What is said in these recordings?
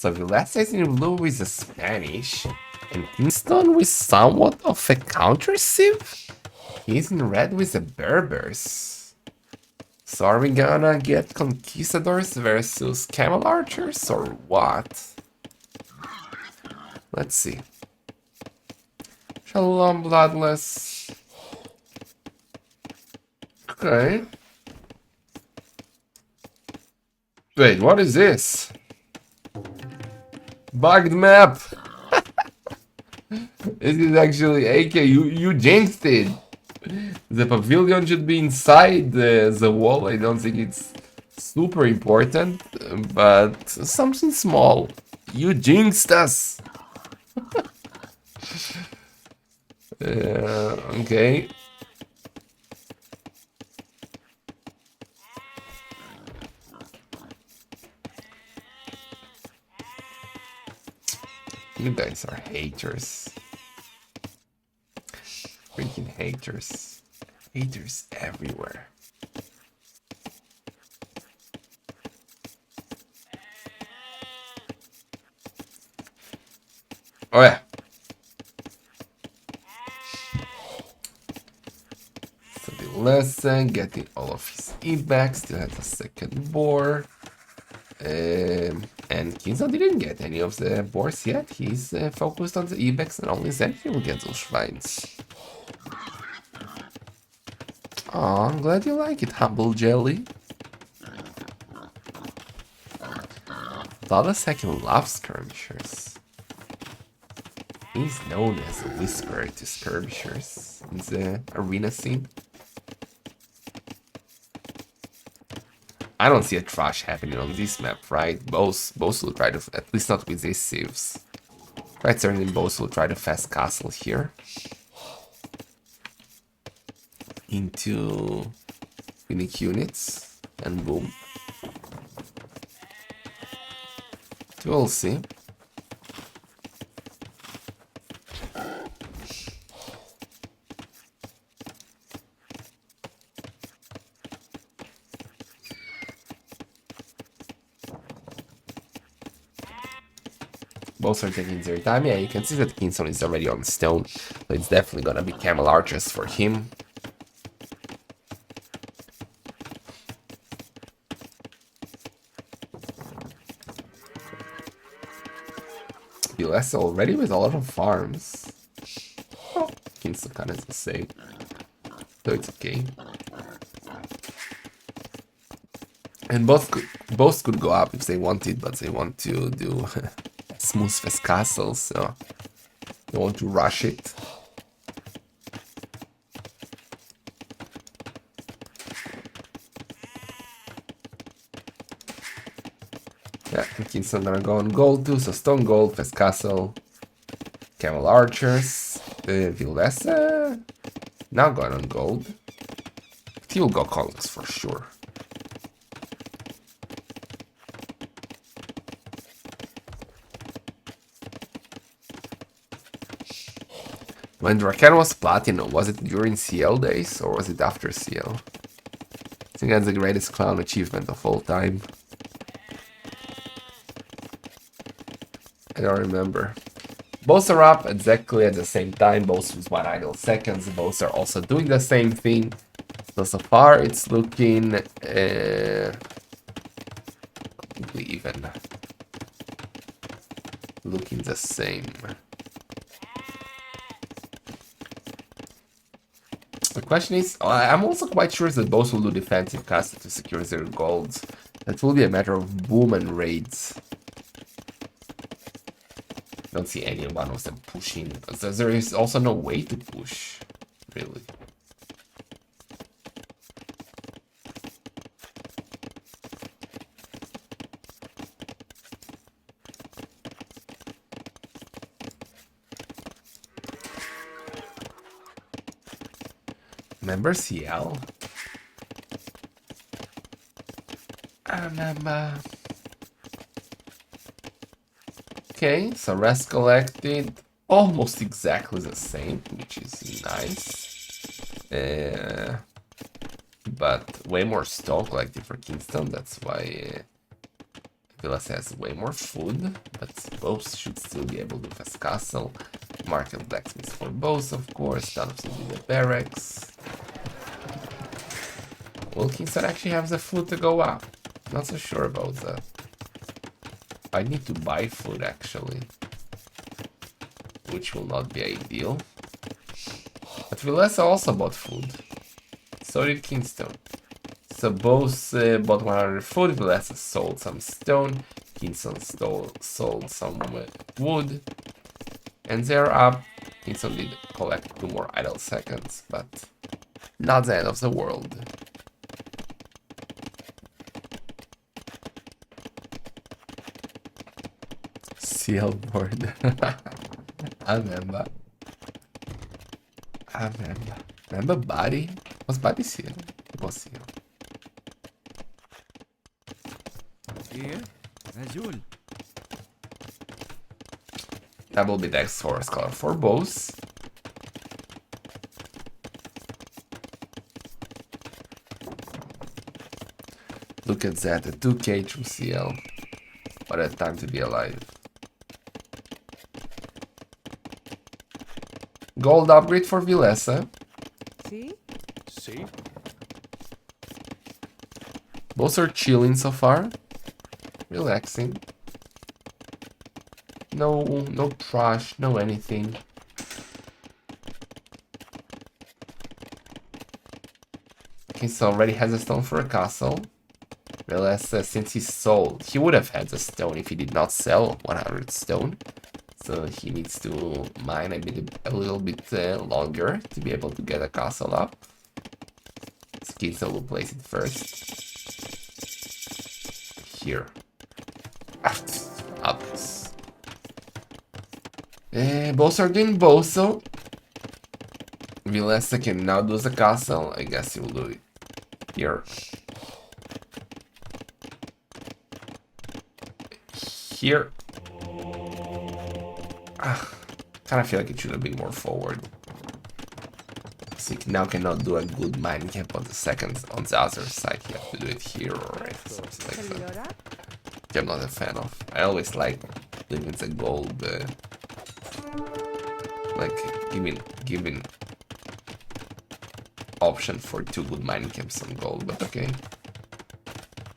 So Villese is in blue with the Spanish, and Kingstone with somewhat of a counter-sieve. He's in red with the Berbers. So are we gonna get Conquistadors versus Camel Archers or what? Let's see. Shalom, Bloodless. Okay. Wait, what is this? Bugged map! This is actually AK, you jinxed it! The pavilion should be inside the wall. I don't think it's super important, but something small. You jinxed us! Okay. You guys are haters. Freaking haters. Haters everywhere. Oh yeah. So the lesson, getting all of his E-backs, still has a second boar. And Kingstone didn't get any of the boars yet. He's focused on the E-backs and only then he will get those shrines. Aw, I'm glad you like it, Humble Jelly. Villese loves skirmishers. He's known as a whisperer to skirmishers in the arena scene. I don't see a trash happening on this map, right? Both will try to, at least not with these sieves. Right, certainly both will try to fast castle here. Into unique units, and boom. We'll see. Both are taking their time. Yeah, you can see that Kingstone is already on stone, so it's definitely gonna be Camel Archers for him. Villese already with a lot of farms. Oh, Kingstone kind of the same, so it's okay. And both could go up if they wanted, but they want to do smooth fast castles, so they want to rush it. Yeah, and Kingstone gonna go on gold too, so stone gold, fast castle, camel archers, Villese now going on gold. But he will go conquest for sure. When Draken was platinum, was it during CL days or was it after CL? I think that's the greatest clown achievement of all time. I don't remember. Both are up exactly at the same time, both with 1 idle seconds, both are also doing the same thing. So far it's looking completely even. Looking the same. The question is, I'm also quite sure that both will do defensive casting to secure their golds. That will be a matter of boom and raids. Don't see any one of them pushing. There is also no way to push, really. Remember CL? I remember. Okay, so rest collected, almost exactly the same, which is nice. But way more stone collected for Kingstone, that's why Villese has way more food, but both should still be able to fast castle. Market blacksmiths for both, of course. None of them do the barracks. Will Kingstone actually have the food to go up? Not so sure about that. I need to buy food actually, which will not be ideal. But Villese also bought food. So did Kingstone. So both bought 100 food. Villese sold some stone. Kingstone sold some wood. And they're up. Kingstone did collect 2 more idle seconds, but not the end of the world. Sealboard. I remember. Remember Buddy? Was Buddy seal? It was seal. Here, Azul. That will be the source color for both. Look at that, a 2K through CL. What a time to be alive. Gold upgrade for Villese. See? See? Both are chilling so far. Relaxing. No trash, no anything. Okay, so already has a stone for a castle. Villese, since he sold, he would have had the stone if he did not sell 100 stone. So he needs to mine a little bit longer to be able to get a castle up. Kingstone will place it first. Here. Up. Both are doing both, so Villese can now do the castle. I guess he will do it here. Here. Kind of feel like it should have been more forward. So you now cannot do a good mining camp on the second on the other side. You have to do it here or something like that. Which I'm not a fan of. I always like leaving the gold, like giving option for 2 good mining camps on gold, but okay.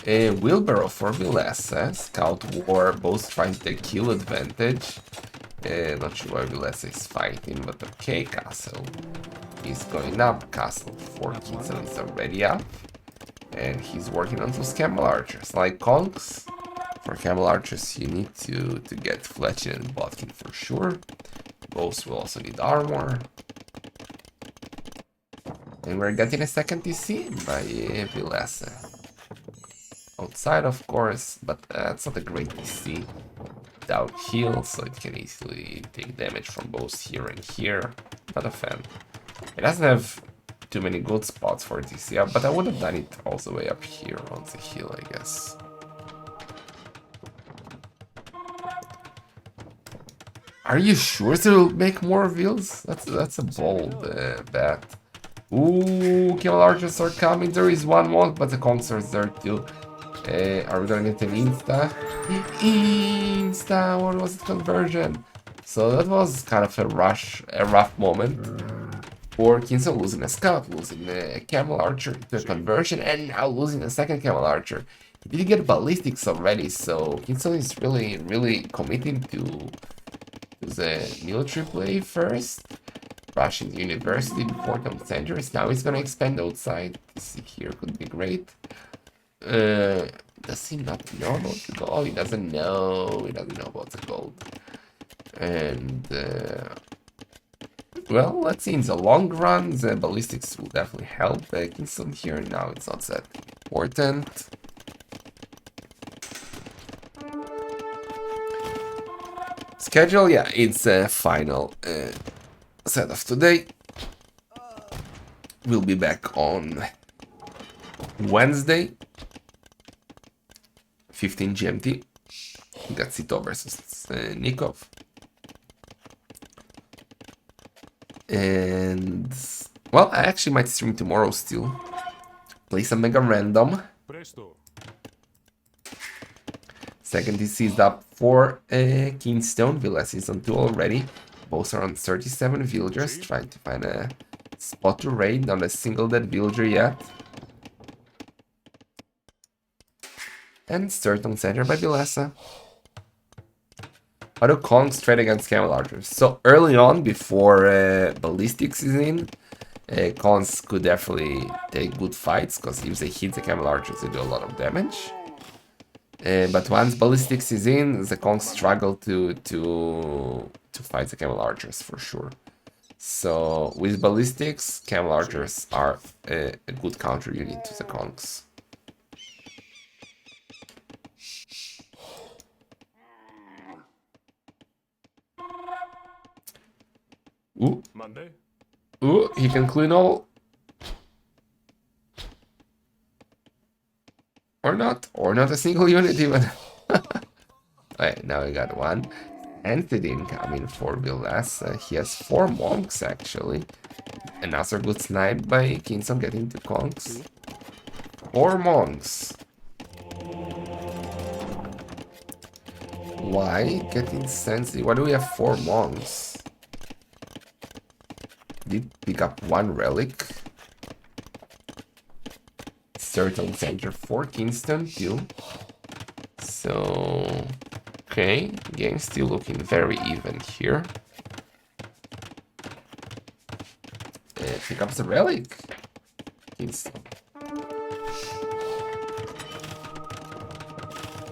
A wheelbarrow for Villese. Scout War, both trying to take kill advantage. Not sure why Villese is fighting, but okay, castle is going up. Castle for Kingstone is already up. And he's working on those camel archers. Like conks, for camel archers you need to get Fletcher and Botkin for sure. Both will also need armor. And we're getting a second TC by Villese. Outside, of course, but it's not a great TC. Without heal, so it can easily take damage from both here and here. Not a fan. It doesn't have too many good spots for TC up, but I would have done it all the way up here on the hill, I guess. Are you sure they'll make more wheels? That's a bold bet. Ooh, camel archers are coming. There is one more, but the conks are there too. Are we gonna get an insta? Insta! What was the conversion? So that was kind of a rough moment. For Kingstone losing a scout, losing a camel archer to a conversion, and now losing a second camel archer. He did get ballistics already, so Kingstone is really committing to the military play first. Rushing the university before the centuries. Now he's gonna expand outside. This here could be great. Does he not know about the gold? He doesn't know. He doesn't know about the gold. And well, let's see. In the long run, the ballistics will definitely help Kingstone here. Now it's not that important. Schedule, yeah, it's a final set of today. We'll be back on Wednesday, 15 GMT. We got Sito versus Nikov. And, well, I actually might stream tomorrow still. Play some Mega Random. Second DC is up for Kingstone. Villese is on 2 already. Both are on 37 villagers, trying to find a spot to raid. Not a single dead villager yet. And third on center by Villese. How do Kongs trade against Camel Archers? So early on, before Ballistics is in, Kongs could definitely take good fights, because if they hit the Camel Archers, they do a lot of damage. But once Ballistics is in, the Kongs struggle to fight the Camel Archers for sure. So with Ballistics, Camel Archers are a good counter unit to the Kongs. Ooh. Monday. Ooh, he can clean all. Or not a single unit even. Alright, now we got one entity incoming for Villese. He has 4 monks actually. Another good snipe by Kingstone getting 2 conks. 4 monks. Why getting sensitive? Why do we have 4 monks? Did pick up 1 relic. Certain center for Kingstone too. So okay, game still looking very even here. Pick up the relic. Kingstone.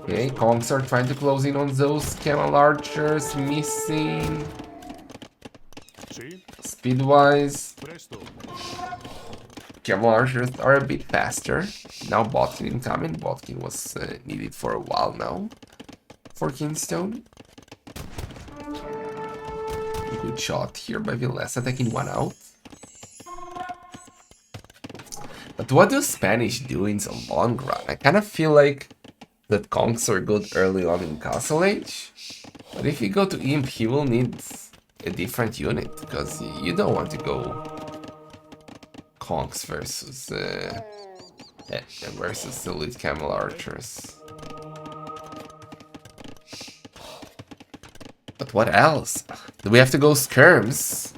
Okay, Kongs are trying to close in on those Camel Archers, missing. Speed-wise, Camel Archers are a bit faster. Now Botkin incoming. Botkin was needed for a while now for Kingstone. Good shot here by Villese, taking 1 out. But what do Spanish do in the long run? I kind of feel like that Kongs are good early on in Castle Age. But if you go to Imp, he will need a different unit, because you don't want to go Kongs versus Elite Camel Archers. But what else? Do we have to go Skirms?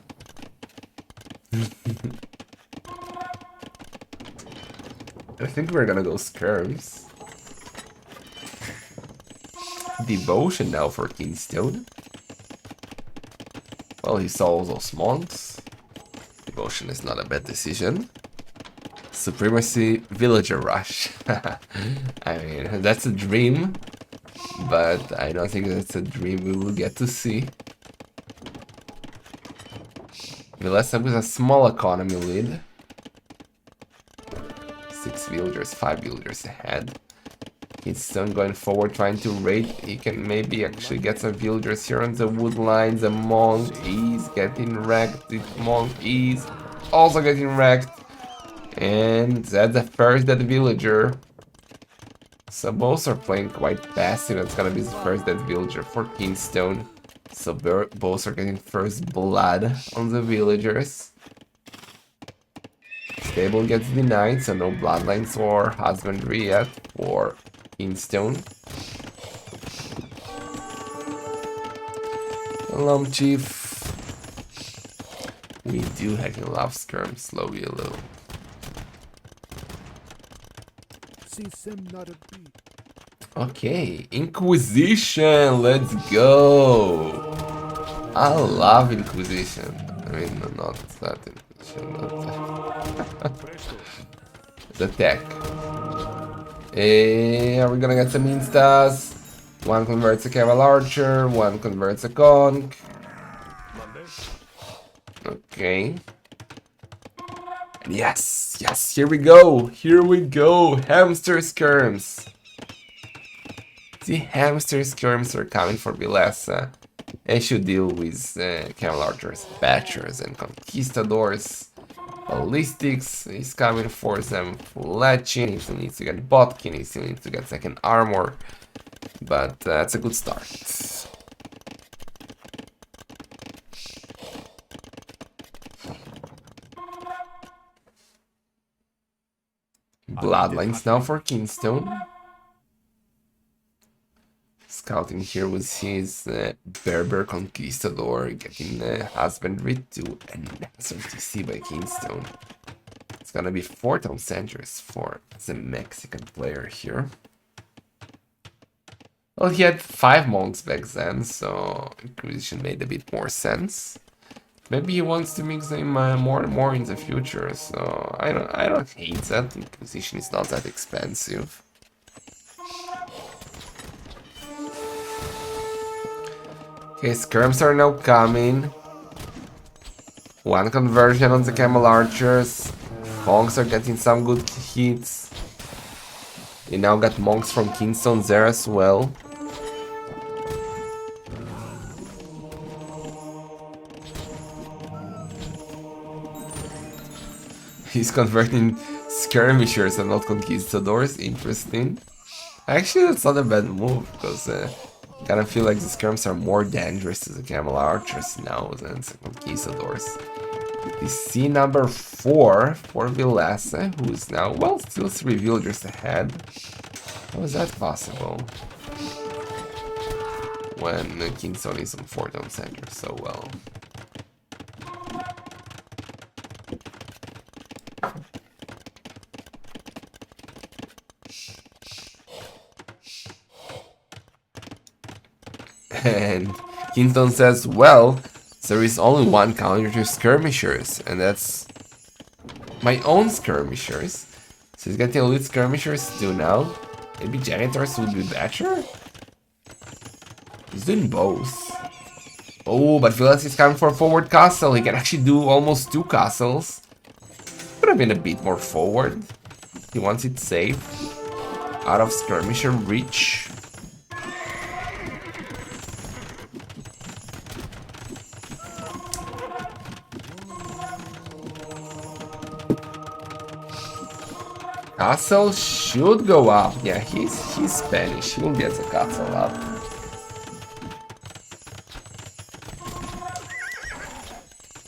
I think we're gonna go Skirms. Devotion now for Kingstone. Well, he saw all those monks. Devotion is not a bad decision. Supremacy Villager Rush. I mean, that's a dream, but I don't think that's a dream we will get to see. Villese with a small economy lead. 6 villagers, 5 villagers ahead. Kingstone going forward, trying to raid. He can maybe actually get some villagers here on the wood lines. The monk is getting wrecked. The monk is also getting wrecked. And that's the first dead villager. So both are playing quite passive. It's gonna be the first dead villager for Kingstone. So both are getting first blood on the villagers. Stable gets denied, so no bloodlines or husbandry yet for Kingstone. Hello, Chief. We do heckin' love Skirm, slow yellow. Okay, Inquisition, let's go! I love Inquisition. I mean, not that Inquisition, not the tech. Are we gonna get some instas? One converts a Camel Archer, one converts a Conk. Okay. Yes, yes, here we go, Hamster Skirms. The Hamster Skirms are coming for Villese. They should deal with Camel Archers, Batchers, and Conquistadors. Ballistics is coming for them. Fletching, he still needs to get Botkin, he still needs to get second armor. But that's a good start. Bloodlines now for Kingstone. scouting here with his Berber Conquistador, getting husbandry to an RO32 by Kingstone. It's gonna be 4,000 centuries for the Mexican player here. Well, he had 5 monks back then, so Inquisition made a bit more sense. Maybe he wants to mix them more and more in the future, so I don't hate that. Inquisition is not that expensive. Okay, skirms are now coming. 1 conversion on the camel archers. Monks are getting some good hits. We now got monks from Kingstone there as well. He's converting skirmishers and not conquistadors. Interesting. Actually, that's not a bad move, because I kind of feel like the skirms are more dangerous to the camel archers now than the conquistadors. The C number 4 for Villese, who is now, well, still 3 villagers ahead. How is that possible? When Kingstone is on 4,000 centers so well. And Kingstone says, well, there is only 1 counter to skirmishers, and that's my own skirmishers. So he's getting elite skirmishers too now. Maybe janitors would be better? He's doing both. Oh, but Villese is coming for a forward castle. He can actually do almost 2 castles. Could have been a bit more forward. He wants it safe. Out of skirmisher reach. Castle should go up. Yeah, he's Spanish. He will get the castle up.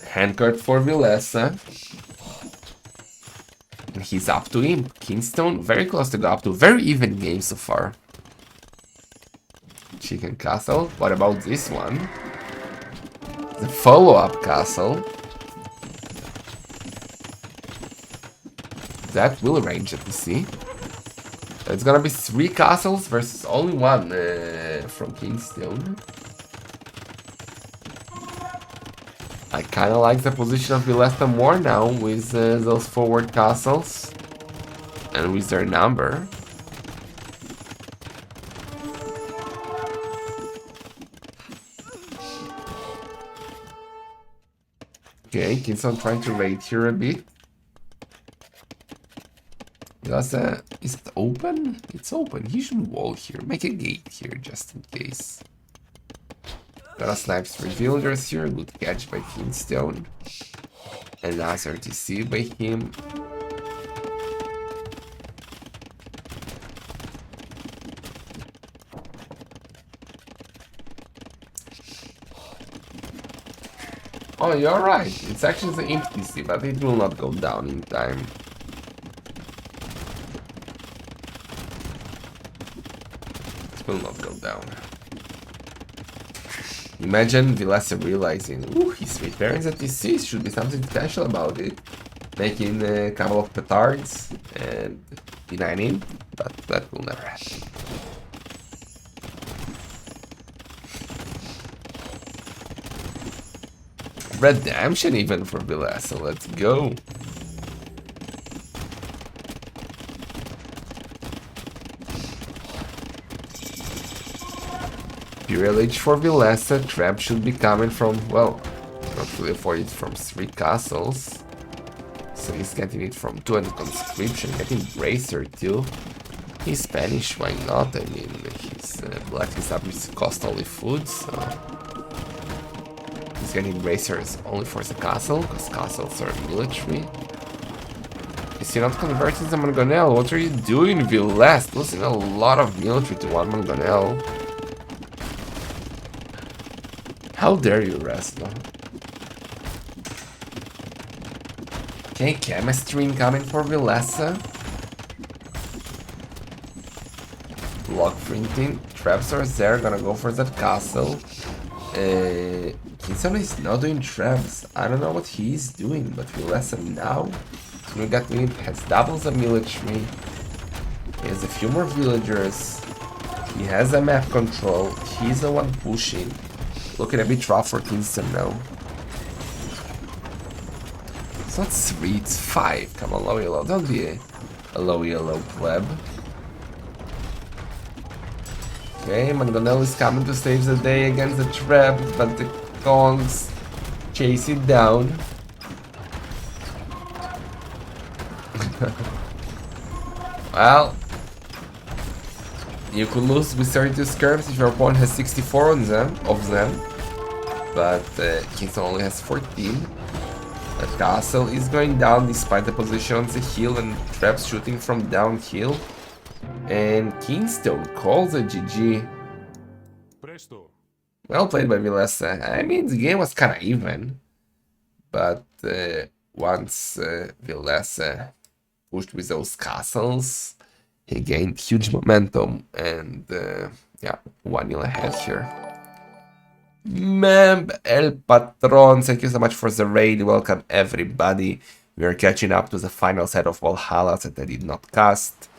Handcart for Villese. And he's up to him. Kingstone, very close to go up to. Very even game so far. Chicken castle. What about this one? The follow-up castle. That will range at the sea. It's gonna be 3 castles versus only 1 from Kingstone. I kinda like the position of Villese more now with those forward castles. And with their number. Okay, Kingstone trying to raid here a bit. Villese, is it open? It's open. He should wall here. Make a gate here just in case. Gotta snipe 3 villagers here. Good catch by Kingstone. And last RTC by him. Oh, you're right. It's actually the MTC, but it will not go down in time. Will not go down. Imagine Villese realizing, ooh, he's repairing the TC, should be something special about it. Making a couple of petards and denying him, but that will never happen. Redemption even for Villese, let's go. Imperial Age for Villese, trap should be coming from, well, not really afford it from 3 castles. So he's getting it from 2 and conscription, getting Bracer too. He's Spanish, why not? I mean, his blacklist upgrades cost only food, so... He's getting Bracers only for the castle, because castles are military. Is he not converting the Mangonel? What are you doing, Villese? Losing a lot of military to 1 Mangonel. How dare you, Resno? Okay, chemistry incoming for Villese. Block printing, traps are there, gonna go for that castle. Kingstone is not doing traps. I don't know what he's doing, but Villese now. We got me has doubles the military. He has a few more villagers. He has a map control. He's the one pushing. Looking a bit rough for Kingstone now. It's not 3, it's 5. Come on, low yellow. Don't be a low yellow pleb. Okay, Mangonel is coming to save the day against the trap, but the Kongs chase it down. Well, you could lose with 32 skirms if your opponent has 64 on them, but Kingstone only has 14. The castle is going down despite the position on the hill and traps shooting from downhill. And Kingstone calls a GG. Presto. Well played by Villese. I mean, the game was kind of even, but once Villese pushed with those castles, he gained huge momentum, and yeah, 1-0 ahead here. Memb El Patron, thank you so much for the raid. Welcome everybody. We are catching up to the final set of Wallhalla that I did not cast.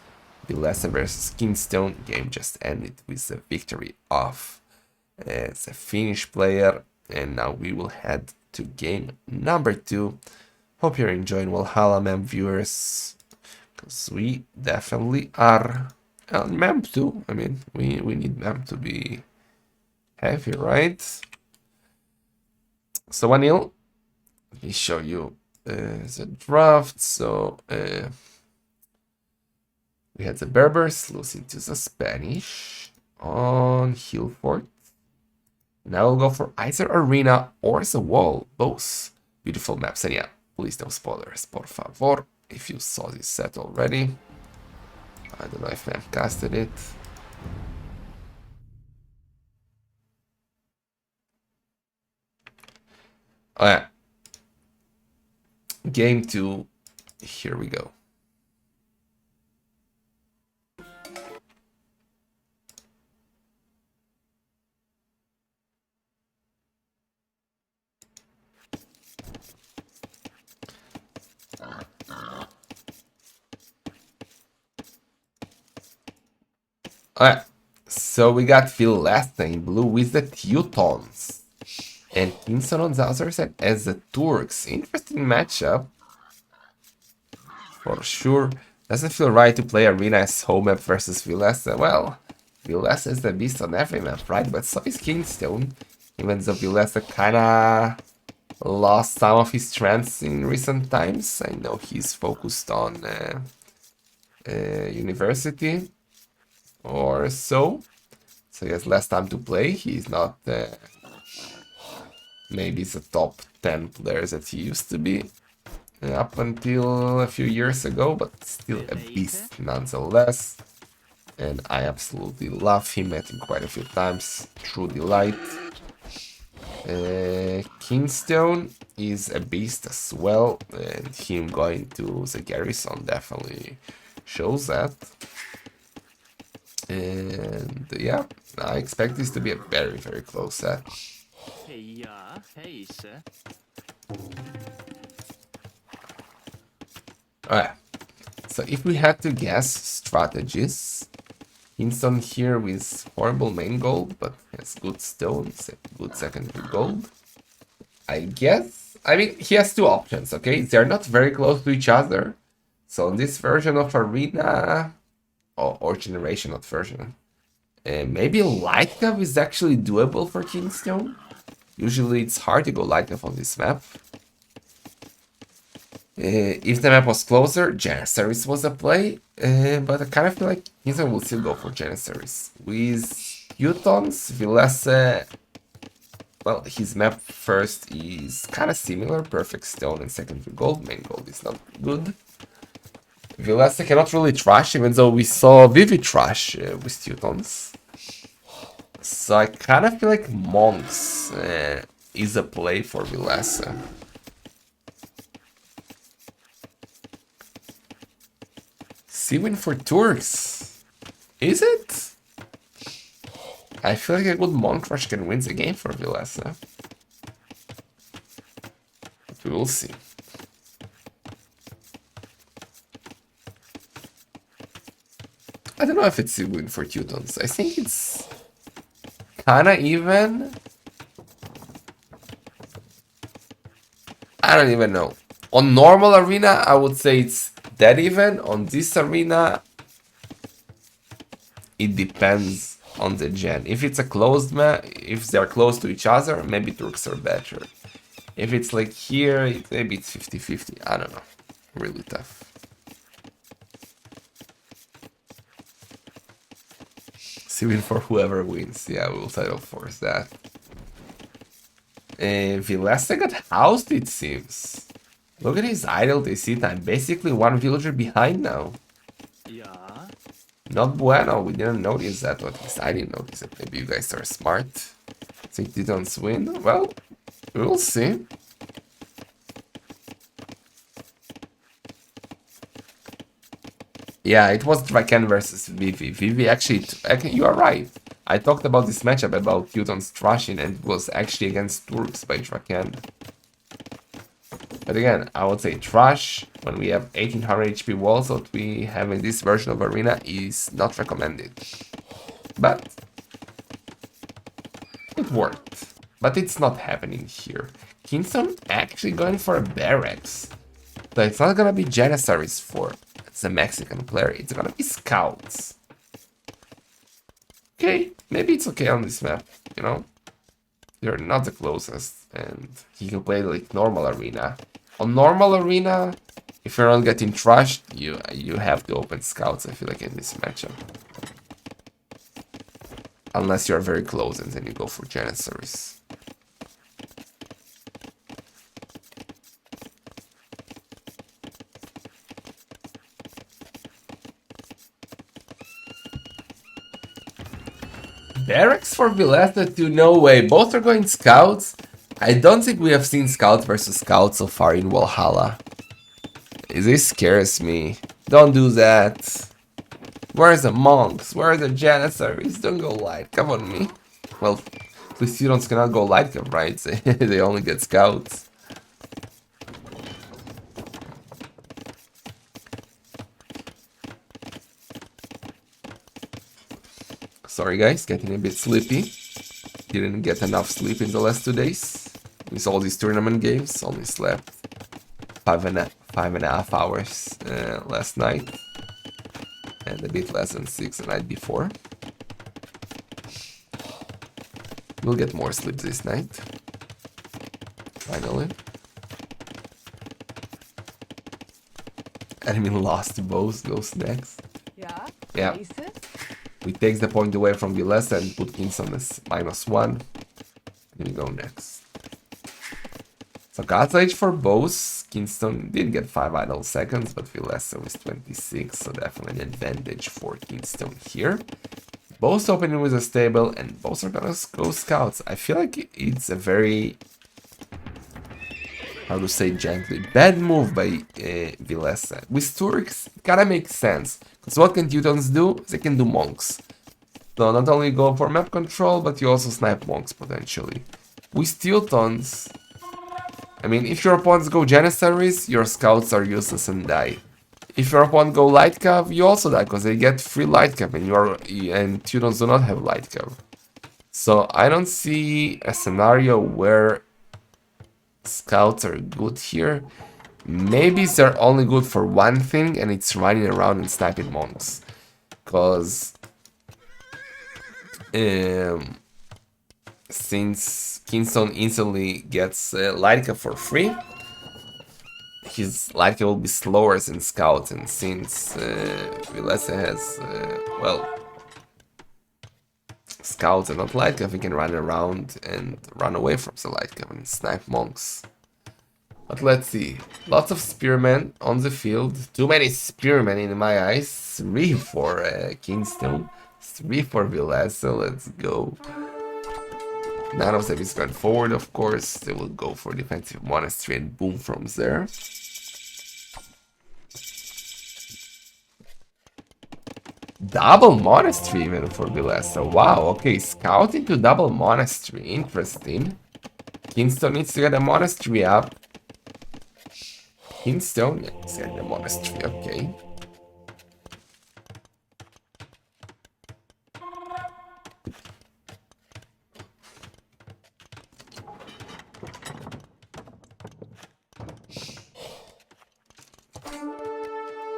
Villese versus Kingstone. Game just ended with the victory of the Finnish player, and now we will head to game number 2. Hope you're enjoying Wallhalla, Mem viewers, because we definitely are. Mem too. I mean, we need Mem to be heavy, right? So 1-0. Let me show you the draft. So we had the Berbers losing to the Spanish on Hillfort. Now we'll go for either Arena or the Wall. Both beautiful maps. And yeah, please no spoilers, por favor. If you saw this set already. I don't know if Mem casted it. Oh yeah. Game 2. Here we go. Alright, so we got Villese in blue with the Teutons. And Kingstone on the other side as the Turks. Interesting matchup. For sure. Doesn't feel right to play Arena as home map versus Villese. Well, Villese is the beast on every map, right? But so is Kingstone. Even though Villese kinda lost some of his strengths in recent times. I know he's focused on university or so. So he has less time to play. He's not maybe the top 10 players that he used to be up until a few years ago, but still a beast nonetheless. And I absolutely love him. Met him quite a few times. True delight. Kingstone is a beast as well, and him going to the garrison definitely shows that. And yeah, I expect this to be a very, very close set. Alright, so if we had to guess strategies, Kingstone here with horrible main gold, but has good stones, good secondary gold. I guess, I mean, he has two options, okay? They're not very close to each other. So in this version of Arena, or generation, not version, maybe light cap is actually doable for Kingstone. Usually it's hard to go light cap on this map. If the map was closer, Janissaries was a play, but I kind of feel like Kingstone will still go for Janissaries. With Teutons, Villese, well, his map first is kind of similar, perfect stone and secondary gold, main gold is not good. Villese cannot really trash, even though we saw Vivid trash with Teutons. So I kind of feel like Monks is a play for Villese. Sea win for Turks. Is it? I feel like a good Monk Rush can win the game for Villese. But we will see. I don't know if it's a win for Teutons. I think it's kinda even. I don't even know. On normal arena, I would say it's dead even. On this arena, it depends on the gen. If it's a closed map, if they're close to each other, maybe Turks are better. If it's like here, maybe it's 50-50. I don't know. Really tough. Win for whoever wins. Yeah, we'll title force that. Villese got housed, it seems. Look at his idle DC time. Basically one villager behind now. Yeah. Not bueno. We didn't notice that. At least I didn't notice it. Maybe you guys are smart. Think Titans win? Well, we'll see. Yeah, it was Draken versus Vivi. Vivi actually, you are right. I talked about this matchup about Teutons trashing and it was actually against Turks by Draken. But again, I would say trash when we have 1800 HP walls that we have in this version of Arena is not recommended. But it worked. But it's not happening here. Kingstone actually going for a barracks. So it's not gonna be Janissaries for the Mexican player, it's gonna be scouts. Okay, maybe it's okay on this map, you know? You're not the closest, and he can play like normal arena. On normal arena, if you're not getting trashed, you have to open scouts, I feel like, in this matchup. Unless you're very close and then you go for Janissaries. Barracks for Villese 2, no way. Both are going scouts. I don't think we have seen scouts versus scouts so far in Wallhalla. This scares me. Don't do that. Where's the monks? Where are the janissaries? Don't go light. Come on me. Well, at least Teutons cannot go light cup, right? They only get scouts. Sorry guys, getting a bit sleepy. Didn't get enough sleep in the last 2 days. With all these tournament games, only slept five and a half hours last night. And a bit less than 6 the night before. We'll get more sleep this night. Finally. Enemy lost both, goes next. Yeah? Yeah. Places? We take the point away from Villese and put Kingstone as -1. Here we go next. So Castle Age for both. Kingstone did get 5 idle seconds, but Villese was 26, so definitely an advantage for Kingstone here. Both opening with a stable, and both are gonna go scouts. I feel like it's a very, how to say gently, bad move by Villese. With Turks, it kinda makes sense. Because what can Teutons do? They can do monks. So not only go for map control, but you also snipe monks potentially. With Teutons, I mean, if your opponents go Janissaries, your scouts are useless and die. If your opponent go light cav, you also die because they get free light cav and Teutons do not have light cav. So I don't see a scenario where scouts are good here. Maybe they're only good for one thing, and it's running around and sniping monks. Because since Kingstone instantly gets Lightka for free, his Lightka will be slower than Scout, and since Villese has, well, Scouts and not Lightka, he can run around and run away from the Lightka and snipe monks. But let's see. Lots of spearmen on the field. Too many spearmen in my eyes. 3 for Kingstone. 3 for Villese. So let's go. None of them is going forward, of course. They will go for defensive monastery and boom from there. double monastery even for Villese. Wow, okay, scout into double monastery. Interesting. Kingstone needs to get a monastery up. Kingstone needs to get the monastery, okay.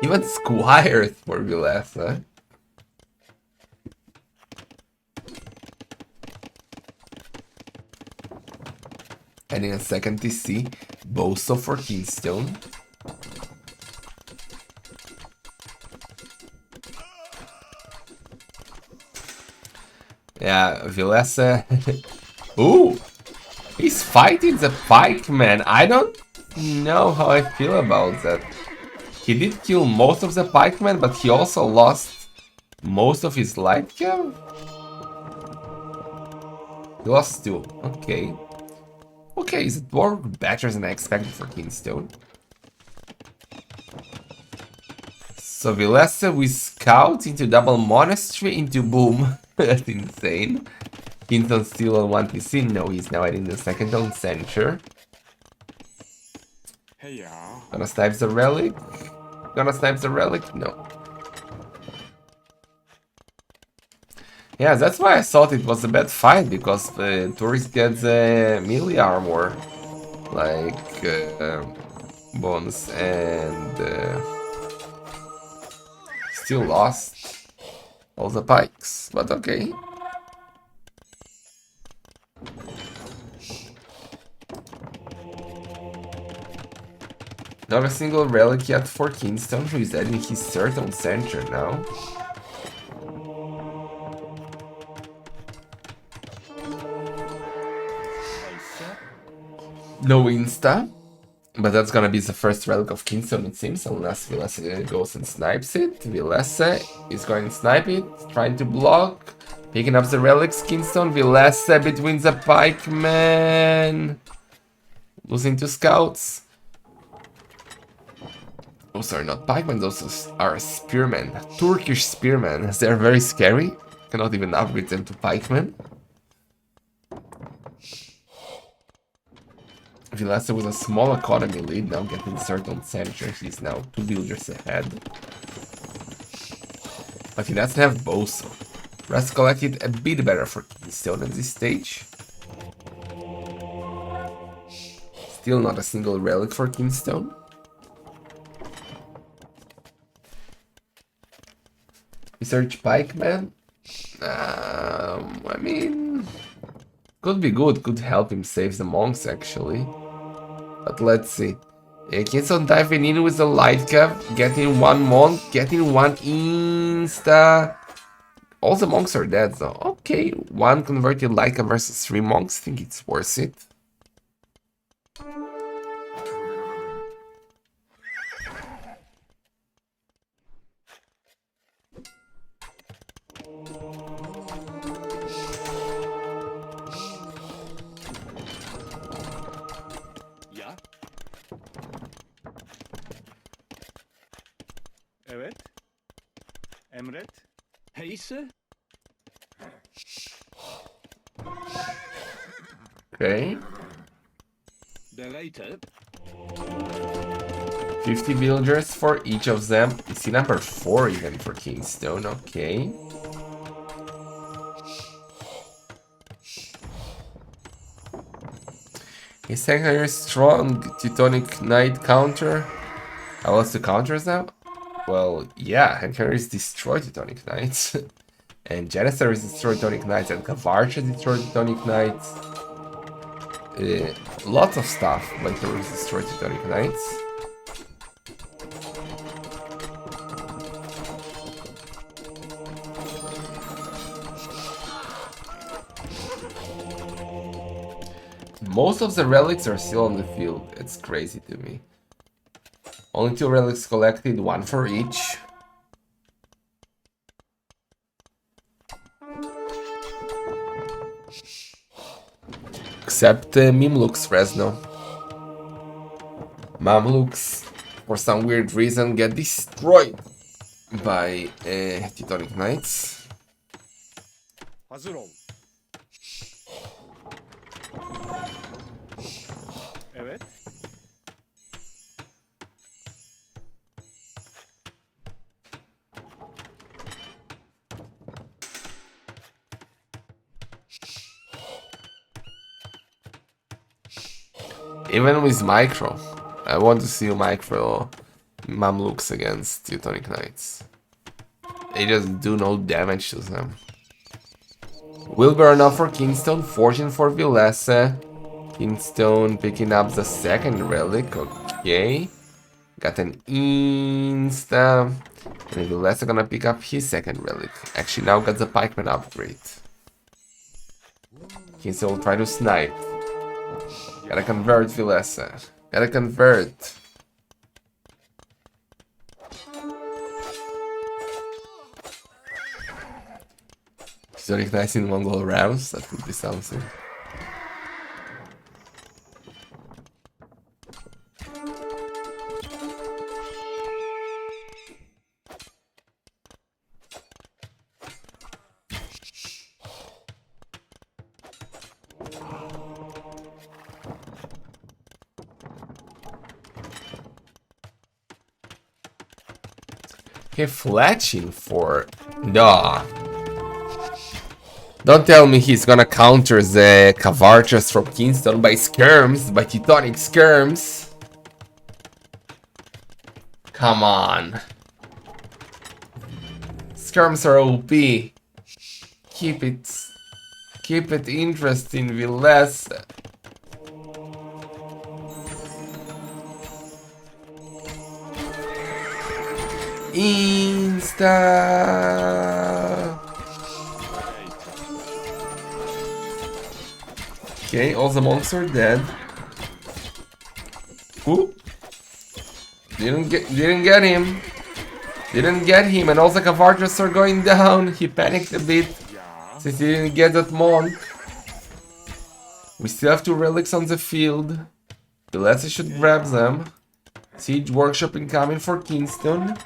Even squires for Villese. And in a second TC, Boso for Kingstone. Yeah, Villese. Ooh! He's fighting the pikeman. I don't know how I feel about that. He did kill most of the pikemen, but he also lost most of his light cav? He lost 2. Okay. Okay, is it worked better than I expected for Kingstone? So Villese with scout into double monastery into boom. That's insane. Kingstone still on 1 TC. No, he's now adding the second on censure. Hey, yeah. Gonna snipe the relic. Gonna snipe the relic? No. Yeah, that's why I thought it was a bad fight, because the tourist gets melee armor. Like bones, and still lost all the pikes, but okay. Not a single relic yet for Kingstone, who is adding his third on center now. No insta, but that's gonna be the first relic of Kingstone, it seems, unless Villese goes and snipes it. Villese is going to snipe it, trying to block, picking up the relics. Kingstone, Villese between the pikemen, losing to scouts. Oh, sorry, not pikemen, those are spearmen, Turkish spearmen. They're very scary, cannot even upgrade them to pikemen. Villese with a small economy lead, now getting third on center. He's now 2 villagers ahead. But he doesn't have Boso. Rest collected a bit better for Kingstone at this stage. Still not a single relic for Kingstone. Research pikeman. I mean, could be good, could help him save the monks actually. But let's see. Kingstone diving in with the light cav, getting 1 monk, getting 1 insta. All the monks are dead though. Okay, 1 converted light cav versus 3 monks, think it's worth it. Evet. Emret. Heyse. Okay. Bereite. 50 villagers for each of them. Is he number 4 even for Kingstone? Okay. Is Hector strong Teutonic Knight counter? How else to counters now? Well, yeah, Hector is destroyed Teutonic Knights. And Genesaur is destroyed Teutonic Knights, and Kavarch is destroyed Teutonic Knights. Lots of stuff, but Hector is destroyed Teutonic Knights. Most of the relics are still on the field. It's crazy to me. Only 2 relics collected, 1 for each. Except Mimluks Fresno. Mamluks, for some weird reason, get destroyed. by Teutonic Knights. Hazır ol. Evet. Even with micro, I want to see micro Mamluks against Teutonic Knights. They just do no damage to them. Will burn off for Kingstone, Fortune for Villese. Kingstone picking up the second relic, okay. Got an insta. And Villese gonna pick up his second relic. Actually now got the pikeman upgrade. Kingstone will try to snipe. Gotta convert Villese. Gotta convert. Teutonic Knights in Mongol rounds, that would be something. Okay, fletching for... Nah. Don't tell me he's gonna counter the Cavarchas from Kingstone by skirms, by Teutonic skirms. Come on. Skirms are OP. Keep it interesting, Villese. Insta. Okay, all the monks are dead. Ooh. Didn't get him. Didn't get him, and all the Cavarchas are going down. He panicked a bit since he didn't get that monk. We still have 2 relics on the field. Villese should grab them. Siege Workshop incoming for Kingstone.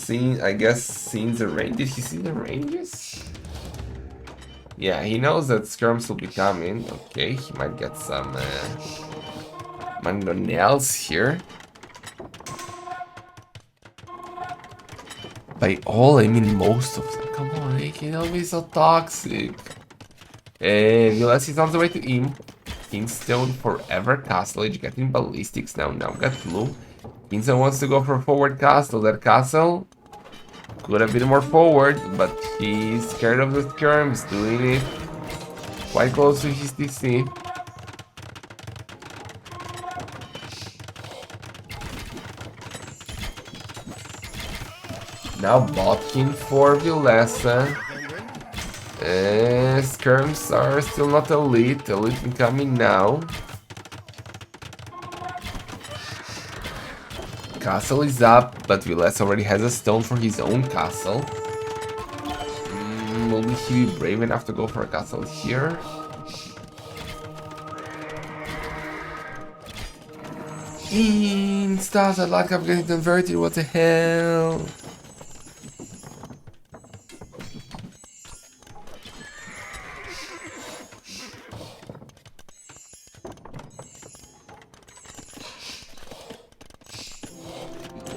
I guess seeing the range. Did he see the ranges? Yeah, he knows that skirms will be coming. Okay, he might get some mangonels here. By all, I mean most of them. Come on, they cannot be so toxic. Villese is on the way to Imp. Kingstone forever Castle Age getting ballistics now. Now got blue. Kingstone wants to go for forward castle. That castle could have been more forward, but he's scared of the skirms doing it quite close to his DC. Now Botkin for Villese. Skirms are still not elite. Elite incoming now. Castle is up, but Villese already has a stone for his own castle. Will he be brave enough to go for a castle here? Stars, I like I'm getting converted, what the hell?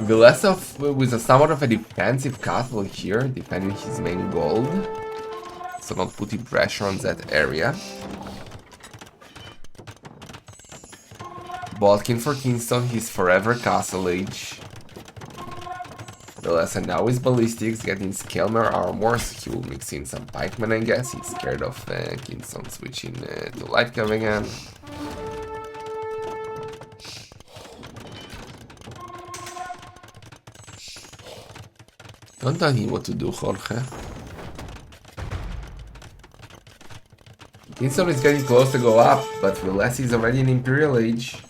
Villese with a somewhat of a defensive castle here, defending his main gold. So not putting pressure on that area. Botkin for Kingstone, he's forever castle age. Villese now is ballistics, getting Skelmer armors. He will mix in some pikemen, I guess. He's scared of Kingstone switching to light coming in. Don't tell him what to do, Jorge. Kingstone is getting close to go up, but Villese is already in Imperial Age.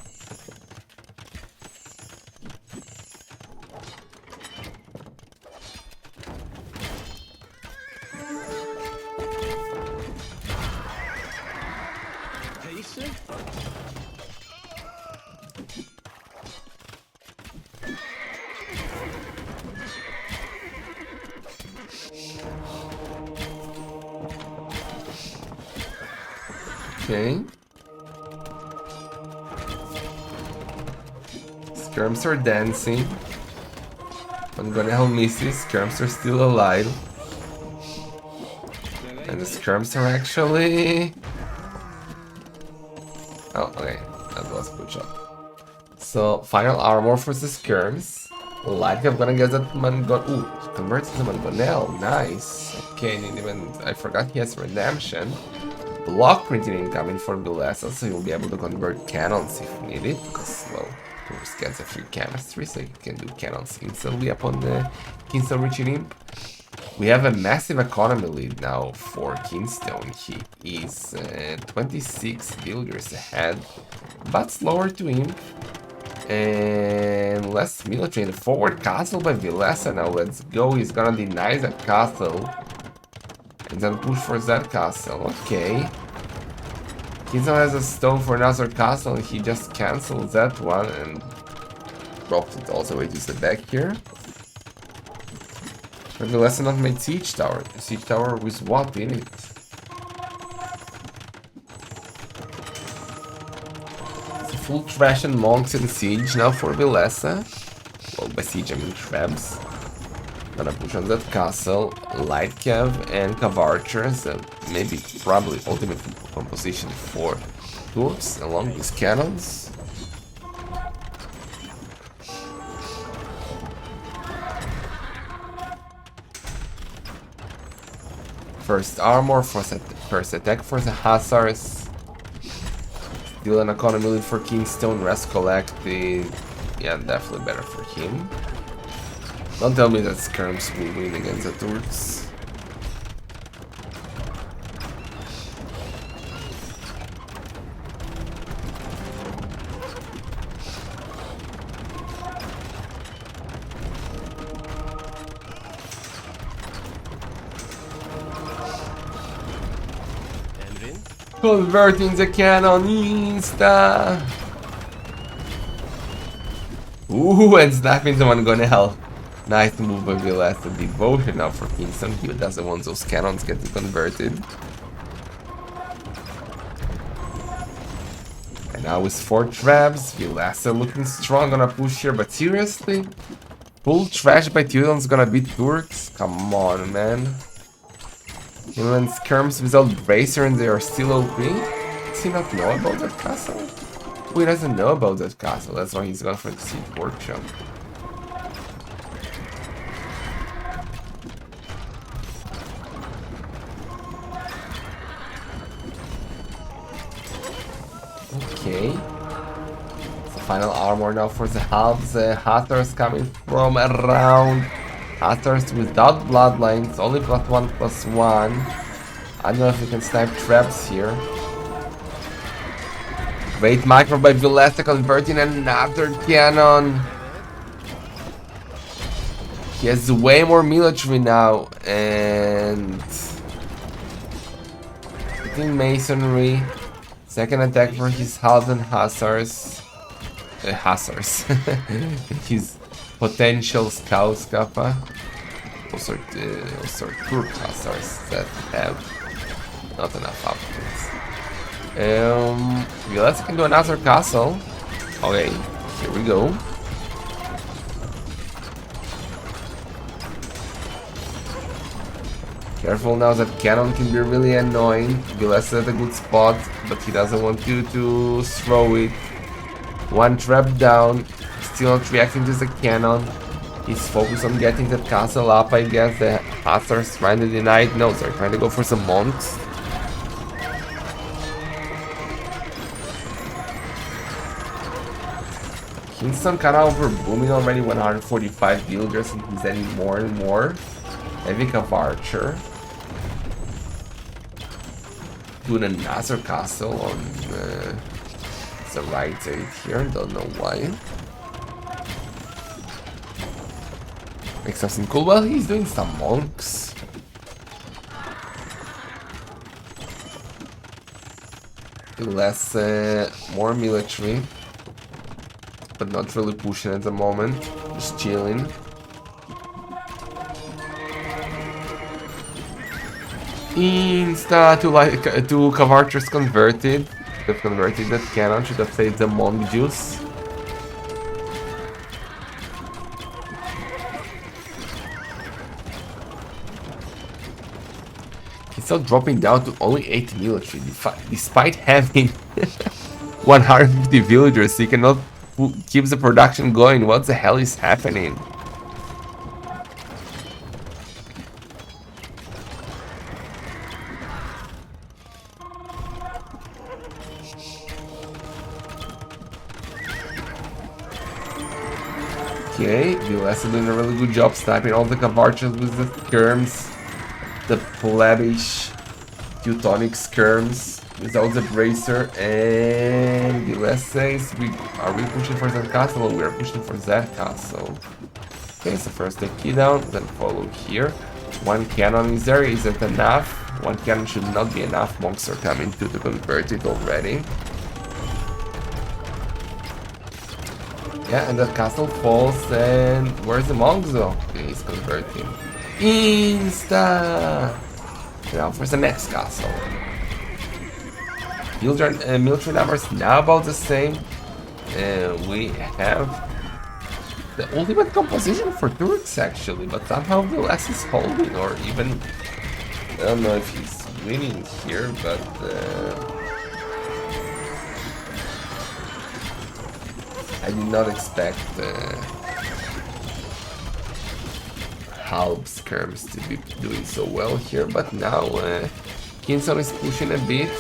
Okay. Skirms are dancing. Mangonel misses. Skirms are still alive. And the skirms are actually... Oh, okay. That was good job. So, final armor for the skirms. Like I'm gonna get that Mangon... Ooh, converts to Mangonel. Nice. Okay, didn't even... I forgot he has redemption. Block printing incoming for Villese, so you'll be able to convert cannons if needed. Because, well, Tours gets a free chemistry, so you can do cannons instantly upon the Kingstone reaching imp. We have a massive economy lead now for Kingstone. He is 26 villagers ahead, but slower to imp. And less military. The forward castle by Villese now. Let's go. He's gonna deny that castle. And then push for that castle. Okay. Kingstone has a stone for another castle and he just cancelled that one and dropped it all the way to the back here. But Villese not made siege tower. Siege tower with what in it? Full trash and monks in siege now for Villese. Well, by siege I mean crabs. Gonna push on that castle, light cav and cav archers, maybe probably ultimate composition for Turks along with cannons. First armor, first attack for the hussars. Still an economy lead for Kingstone, rest collected. Yeah, definitely better for him. Don't tell me that skirms will win against the Turks. Converting the cannon insta. Ooh, and snapping the Mangonel. Nice move by Villese. Devotion now for Kingstone. He doesn't want those cannons getting converted. And now with 4 traps, Villese looking strong on a push here, but seriously? Full trash by Teudon's gonna beat Turks? Come on, man. Even skirms without bracer and they are still OP? Does he not know about that castle? Who doesn't know about that castle? That's why he's gone for the Seed Workshop. Okay. So final armor now for the halves. Hatters coming from around. Hatters without bloodlines, only +1/+1. I don't know if we can snipe traps here. Great micro by Villese converting another cannon. He has way more military now and hitting masonry. Second attack for his Halden hussars. Hussars. His potential scouts kappa. Also Turk hussars that have not enough upgrades. Villese can do another castle. Okay, here we go. Careful now, that cannon can be really annoying. Villese at a good spot, but he doesn't want you to throw it. One trap down, still not reacting to the cannon. He's focused on getting that castle up, I guess. The hussars trying to deny it. No, they're trying to go for some monks. Kingstone kinda over booming already, 145 villagers, and he's adding more and more. Epic of Archer. Doing another castle on the right side here, don't know why. Makes something cool. Well, he's doing some monks. Less, more military. But not really pushing at the moment, just chilling. Insta to Cavarters converted. They've converted that cannon, should have saved the monk juice. He's still dropping down to only 8 military, despite having 150 villagers. He cannot keep the production going. What the hell is happening? Okay, Villese doing a really good job sniping all the Cavarches with the skirms, the Plebish Teutonic skirms without the bracer, and Villese, are we pushing for that castle or we are pushing for that castle? Okay, so first the key down, then follow here. One cannon is there, is it enough? One cannon should not be enough, monks are coming to convert it already. Yeah, and the castle falls, and where's the monks though? Okay, he's converting. Insta! Now for the next castle. Military numbers now about the same. We have the ultimate composition for turrets actually, but somehow Villese is holding, or even, I don't know if he's winning here, but I did not expect Halb skirms to be doing so well here, but now Kingstone is pushing a bit,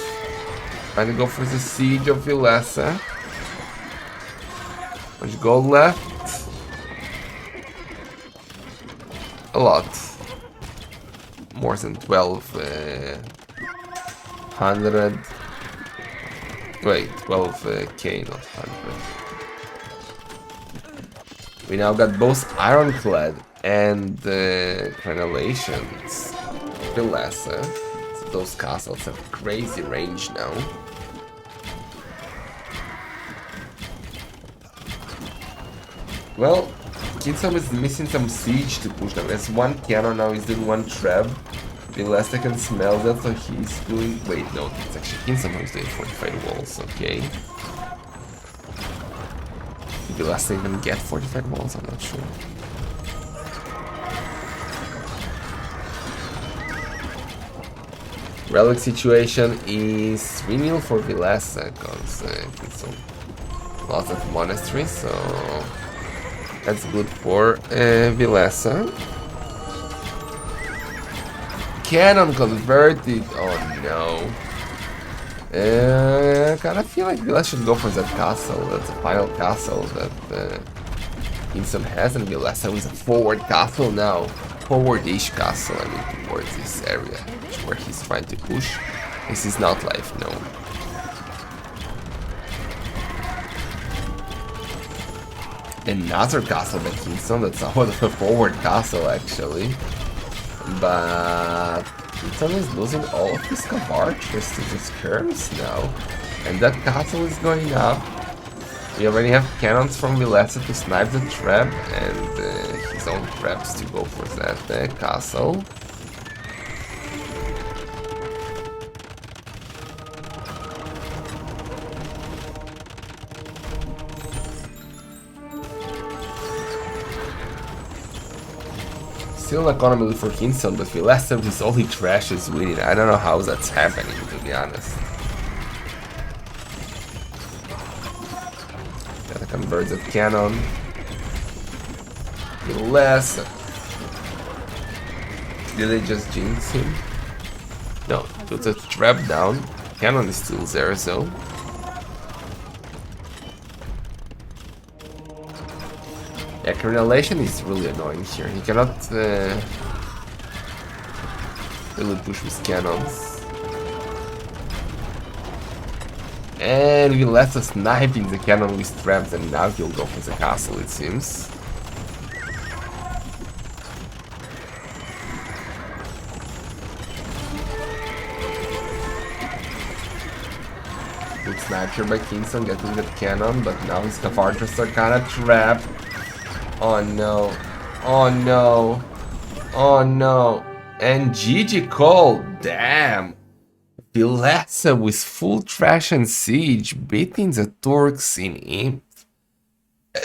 trying to go for the siege of Villese. Much gold left? A lot. More than 1200. Wait, 12k, not 100. We now got both Ironclad and Crenellations. Villese. So those castles have crazy range now. Well, Kingstone is missing some siege to push them. There's one cannon now, he's doing one trap. Villese can smell that, so he's doing... Wait, no, it's actually Kingstone who's doing fortified walls, okay. Villese even get fortified walls, I'm not sure. Relic situation is 3-0 for Villese, because lots of monasteries, so that's good for Villese. Cannon converted, oh no. Kinda feel like Villese should go for that castle. That's the final castle that Kingstone has, and Villese is a forward castle now. Forward-ish castle, I mean, towards this area, where he's trying to push. This is not life, no. Another castle by Kingstone, that's somewhat of a forward castle actually. But Kingstone is losing all of his Cavarches to the skirms now. And that castle is going up. We already have cannons from Villese to snipe the trap, and his own traps to go for that castle. Still an economy for Kingstone, but Villese with all he trash is winning. I don't know how that's happening, to be honest. Gotta convert that cannon. Villese. Did they just jinx him? No, put the trap down. Cannon is still there, so. Yeah, Crenellation is really annoying here. He cannot really push with cannons. And we let us sniping the cannon with traps, and now he'll go for the castle, it seems. Good sniper by Kingstone getting the cannon, but now his Cavarches are kinda trapped. Oh no. Oh no. Oh no. And GG call. Damn! Villese with full trash and siege, beating the Turks in imp.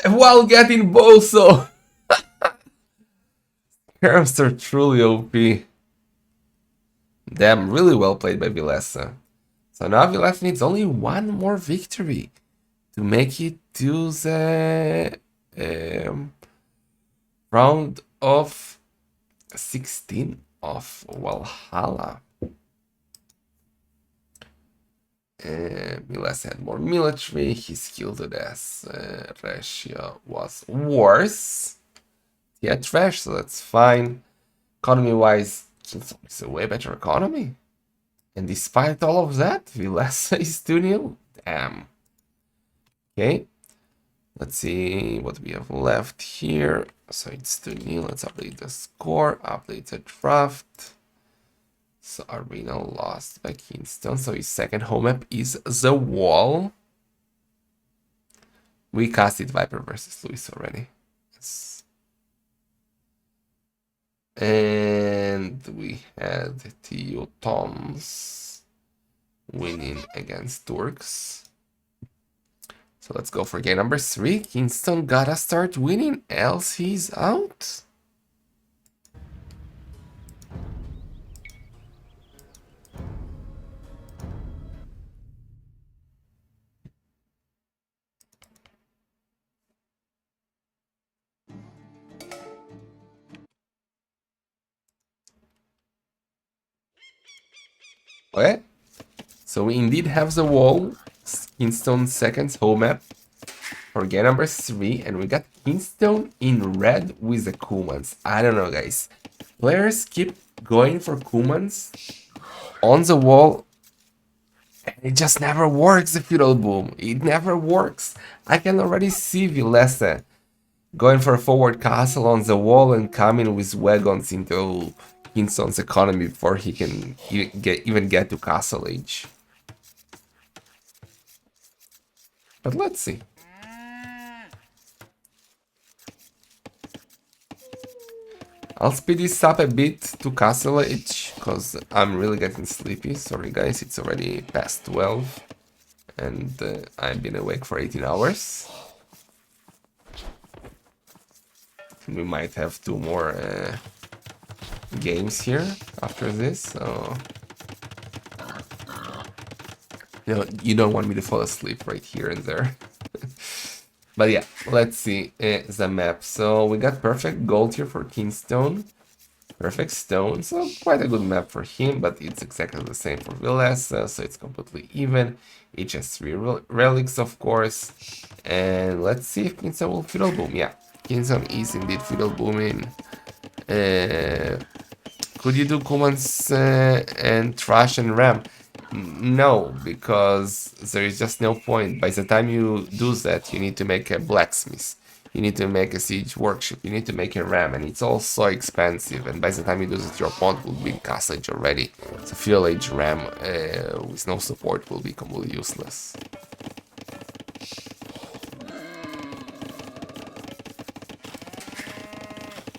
While getting Boso! Heroes are truly OP. Damn, really well played by Villese. So now Villese needs only one more victory to make it to the round of 16 of Wallhalla. Villese had more military, his skill to death ratio was worse. He had trash, so that's fine. Economy wise, it's a way better economy. And despite all of that, Villese is 2-0. Damn. Okay. Let's see what we have left here. So it's 2-0. Let's update the score, update the draft. So Arena lost by Kingstone. So his second home map is the Wall. We casted Viper versus Luis already. Yes. And we had Theo Toms winning against Turks. So let's go for game number 3. Kingstone gotta start winning, else he's out. Okay, so we indeed have the Wall, Kingstone's second home map for game number 3, and we got Kingstone in red with the Kumans. I don't know, guys. Players keep going for Kumans on the Wall, and it just never works, the Feudal Boom. It never works. I can already see Villese going for a forward castle on the Wall and coming with wagons into Kingstone's economy before he can even get to Castle Age. But let's see. I'll speed this up a bit to Castle Age, because I'm really getting sleepy. Sorry guys, it's already past 12. And I've been awake for 18 hours. We might have 2 more games here after this, so you don't want me to fall asleep right here and there. But yeah, let's see the map. So we got perfect gold here for Kingstone, perfect stone, so quite a good map for him, but it's exactly the same for Villese, so it's completely even. Each has 3 relics, of course. And let's see if Kingstone will Feudal Boom. Yeah, Kingstone is indeed Feudal Booming. Could you do Kumans and Trash and Ram? No, because there is just no point. By the time you do that, you need to make a blacksmith. You need to make a siege workshop. You need to make a ram, and it's all so expensive. And by the time you do that, your opponent will be in Castle Age already. So Feudal Age ram with no support will be completely useless.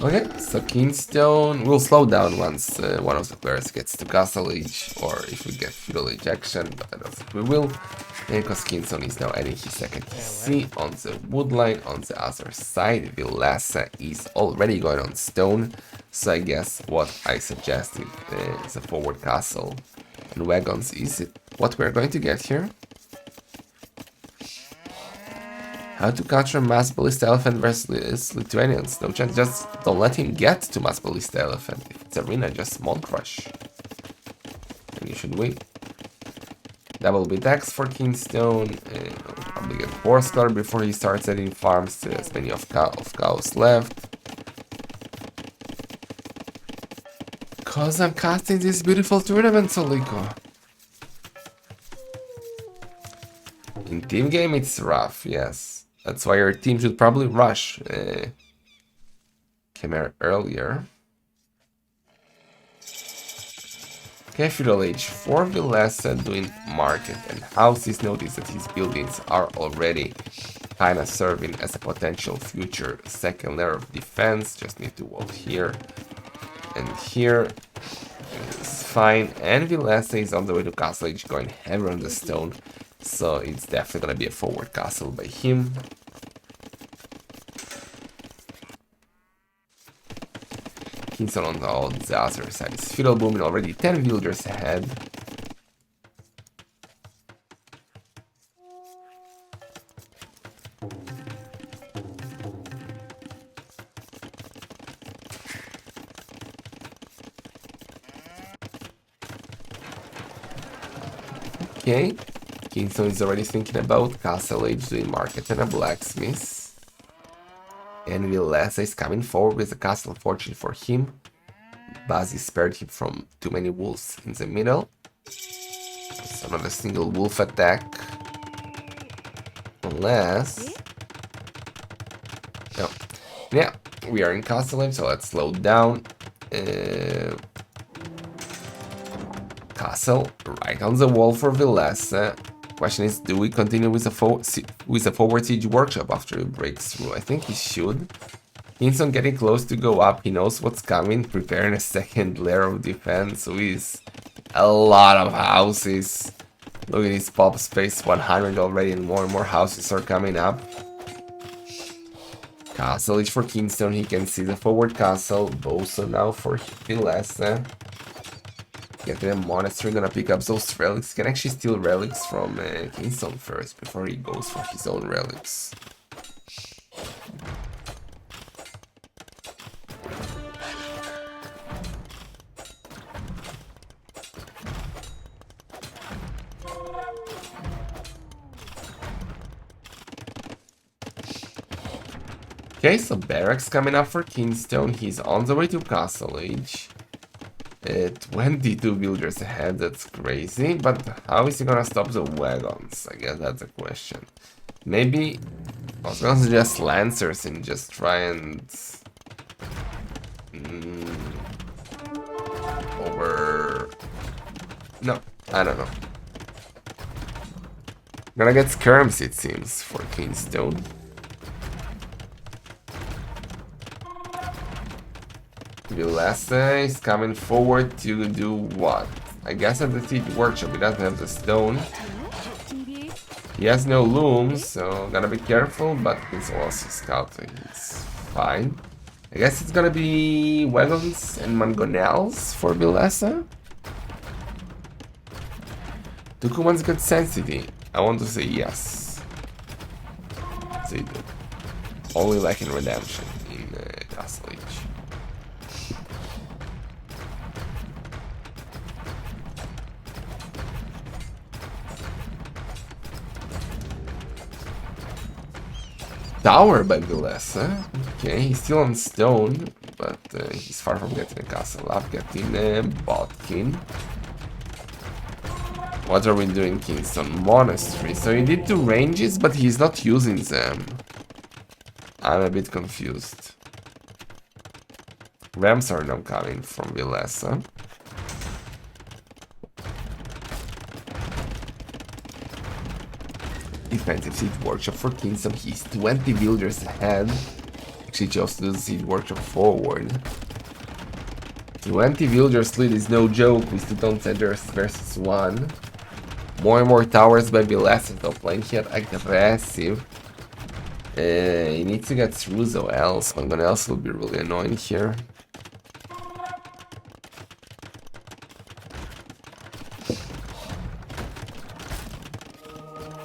Okay, so Kingstone will slow down once one of the players gets to Castle Age, or if we get Feudal Age action, but I don't think we will, because Kingstone is now adding his second TC on the wood line. On the other side, Villese is already going on stone, so I guess what I suggested, the forward castle and wagons, is it what we're going to get here? How to counter Mass Ballista Elephant versus Lithuanians? No chance, just don't let him get to Mass Ballista Elephant. If it's arena, just Mon Crush. And you should win. Double bit X for Kingstone. He'll probably get Horse Guard before he starts adding farms to as many of cows left. Cause I'm casting this beautiful tournament, Soliko. In team game, it's rough, yes. That's why your team should probably rush Chimera earlier. Okay, Feudal Age 4 Villese doing market and houses. Notice that his buildings are already kinda serving as a potential future second layer of defense. Just need to wall here and here. His fine. And Villese is on the way to Castle Age, going heavy on the stone. So it's definitely gonna be a forward castle by him. Kingstone on the other side is Fiddle booming, already 10 villagers ahead. Okay, Kingstone is already thinking about Castle Age, doing market and a blacksmith. And Villese is coming forward with a castle fortune for him. Bazi spared him from too many wolves in the middle. So not a single wolf attack. Unless... No. Yeah, we are in Castle Age, so let's slow down. Castle right on the wall for Villese. Question is, do we continue with a forward siege workshop after it breaks through? I think we should. Kingstone getting close to go up. He knows what's coming, preparing a second layer of defense with a lot of houses. Look at his pop space, 100 already, and more houses are coming up. Castle is for Kingstone. He can see the forward castle. Boso now for Villese. Getting a monastery, gonna pick up those relics. Can actually steal relics from Kingstone first before he goes for his own relics. Okay, so barracks coming up for Kingstone. He's on the way to Castle Age. 22 villagers ahead, that's crazy. But how is he gonna stop the wagons? I guess that's a question. Maybe I was gonna suggest lancers and just try and over. No, I don't know. Gonna get skirms, it seems, for Kingstone. Villese is coming forward to do what? I guess at the siege workshop he doesn't have the stone. He has no looms, so gotta be careful, but he's also scouting. It's fine. I guess it's gonna be wagons and mangonels for Villese. Tucuman's got Sensity. I want to say yes. They do. Only like in Redemption in Castle Age. Tower by Villese. Okay, he's still on stone, but he's far from getting a castle up, getting a Bodkin. What are we doing, Kingstone? Monastery. So he did 2 ranges, but he's not using them. I'm a bit confused. Rams are now coming from Villese. Defensive siege workshop for Kingstone. He's 20 villagers ahead. Actually chose to do the siege workshop forward. 20 villagers lead is no joke with 2 town centers versus 1. More and more towers by Villese, though playing here aggressive. He needs to get through, though, else mangonels will be really annoying here.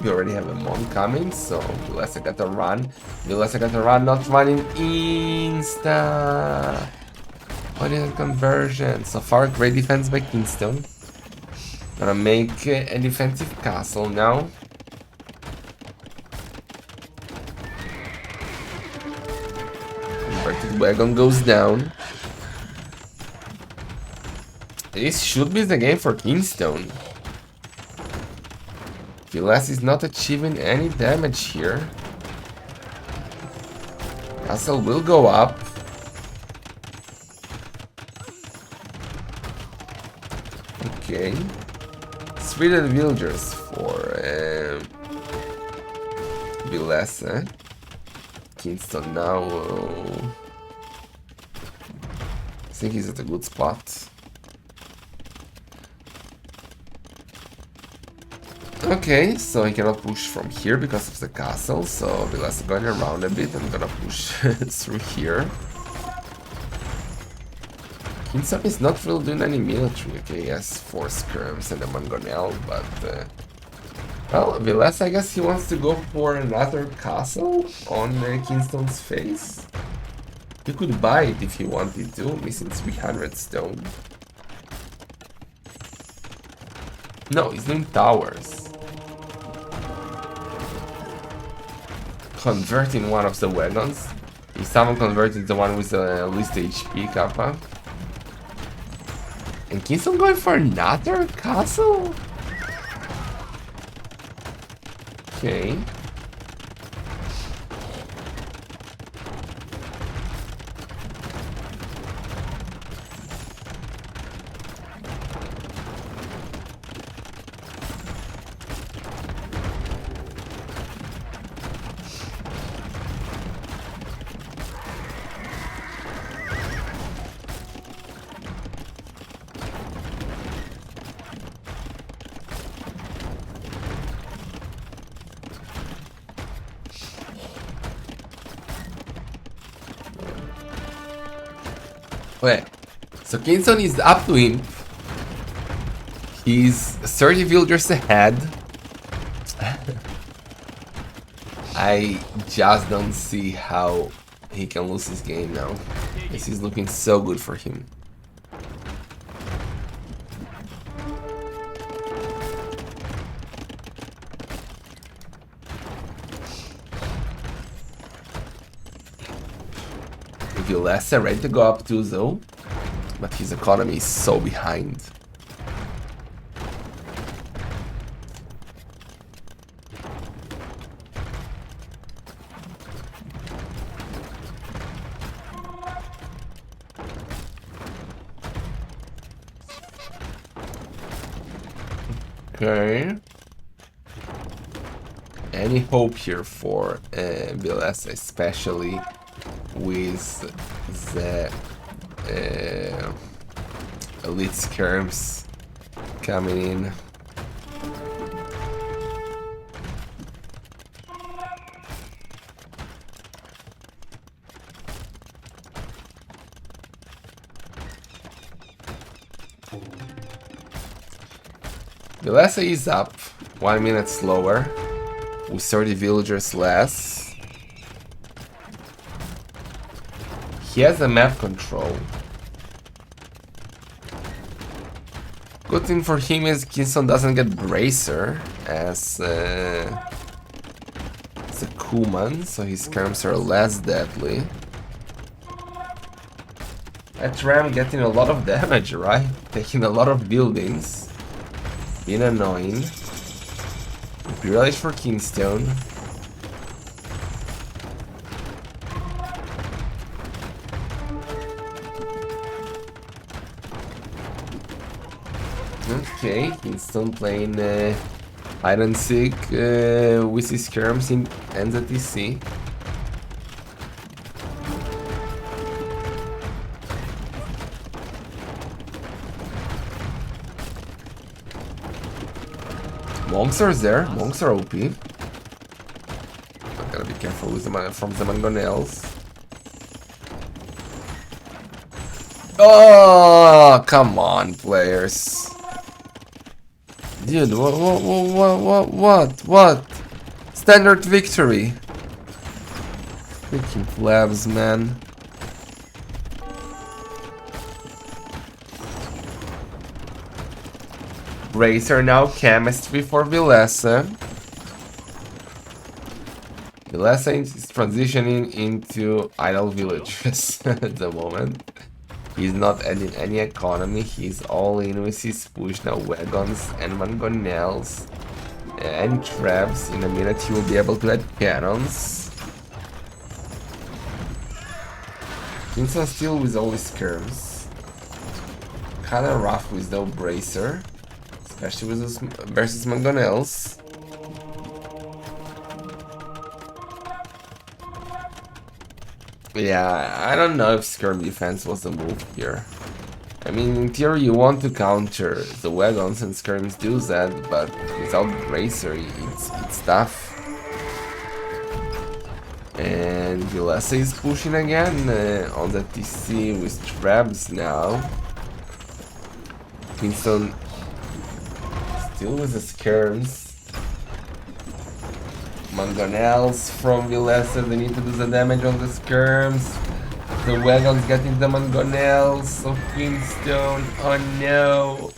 We already have a monk coming, so Villese got to run. Villese got to run, not running insta. What is a conversion? So far, great defense by Kingstone. Gonna make a defensive castle now. Converted wagon goes down. This should be the game for Kingstone. Villese is not achieving any damage here. Castle will go up. Okay. 3 dead villagers for Villese. Kingstone now. I think he's at a good spot. Okay, so he cannot push from here because of the castle, so Villese going around a bit. I'm gonna push through here. Kingstone is not really doing any military. Okay, he has 4 skirms and a mangonel, but well, Villese, I guess he wants to go for another castle on Kingstone's face. He could buy it if he wanted to, missing 300 stone. No, he's doing towers. Converting one of the wagons. If someone converted the one with the least HP, Kappa. And Kingstone going for another castle? Okay. Wait, so Kingstone is up to him. He's 30 villagers ahead. I just don't see how he can lose this game now. This is looking so good for him. Villese ready to go up too though, but his economy is so behind. Okay. Any hope here for Villese, especially with the elite skirms coming in. Villese is up 1 minute slower with 30 villagers less. He has a map control. Good thing for him is Kingstone doesn't get Bracer as the Kuman, so his skirms are less deadly. That Ram getting a lot of damage, right? Taking a lot of buildings. Being annoying. Imperialist for Kingstone. Okay, Kingstone playing hide and seek with his skirms in NZTC. Monks are there, monks are OP. I gotta be careful with the from the mangonels. Oh, come on, players. Dude, what? Standard victory. Freaking plebs, man. Bracer now, chemistry for Villese. Villese is transitioning into idle villages at the moment. He's not adding any economy, he's all in with his push now, wagons and mangonels and traps. In a minute he will be able to add cannons. Kingstone still with all his skirms. Kinda rough with no bracer, especially with those versus mangonels. Yeah, I don't know if skirm defense was the move here. I mean, in theory you want to counter the wagons and skirms do that, but with without bracer, it's tough. And Villese is pushing again on the TC with traps now. Kingstone still with the skirms. Mangonels from Villese, they need to do the damage on the skirms. The wagons getting the mangonels of Kingstone. Oh no!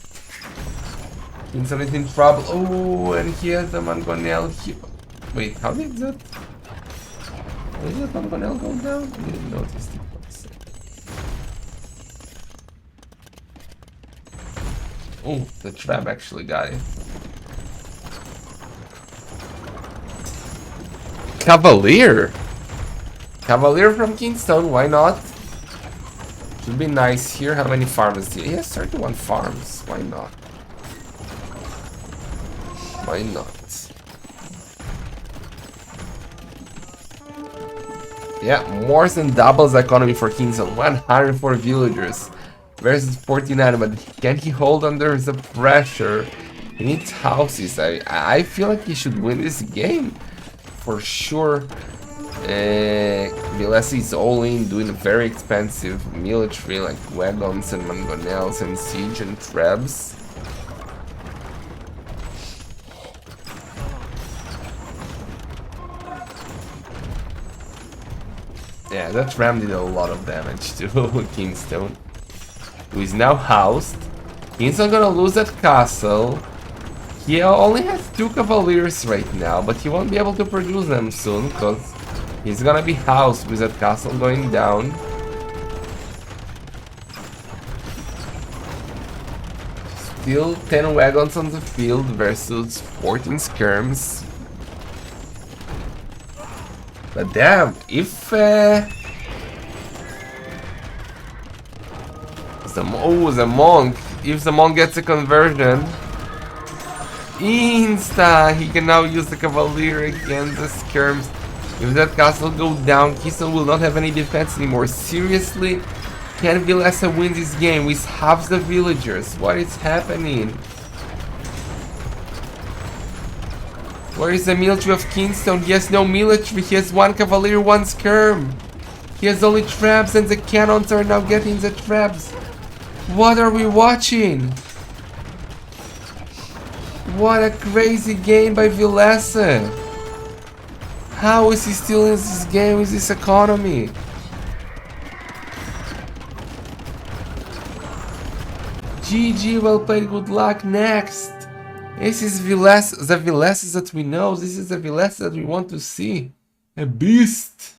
Kingstone is in trouble. Oh, and he has the mangonel. Wait, how did that? Did that mangonel go down? I didn't notice it. Oh, the trap actually got it. Cavalier! Cavalier from Kingstone, why not? Should be nice here. How many farms? He has 31 farms. Why not? Why not? Yeah, more than doubles economy for Kingstone. 104 villagers versus 49, but can he hold under the pressure? He needs houses. I feel like he should win this game for sure. Villese is all in, doing very expensive military like wagons and mangonels and siege and trebs. Yeah, that ram did a lot of damage to Kingstone, who is now housed. Kingstone gonna lose that castle. He only has 2 cavaliers right now, but he won't be able to produce them soon because he's gonna be housed with that castle going down. Still 10 wagons on the field versus 14 skirms. But damn, if the monk, if the monk gets a conversion, insta, he can now use the cavalier against the skirms. If that castle goes down, Kingstone will not have any defense anymore. Seriously? Can Villese win this game with half the villagers? What is happening? Where is the military of Kingstone? He has no military. He has 1 cavalier, 1 skirm. He has only traps and the cannons are now getting the traps. What are we watching? What a crazy game by Villese. How is he still in this game with this economy? GG, well played, good luck. Next. This is Villese, the Villese that we know. This is the Villese that we want to see. A beast.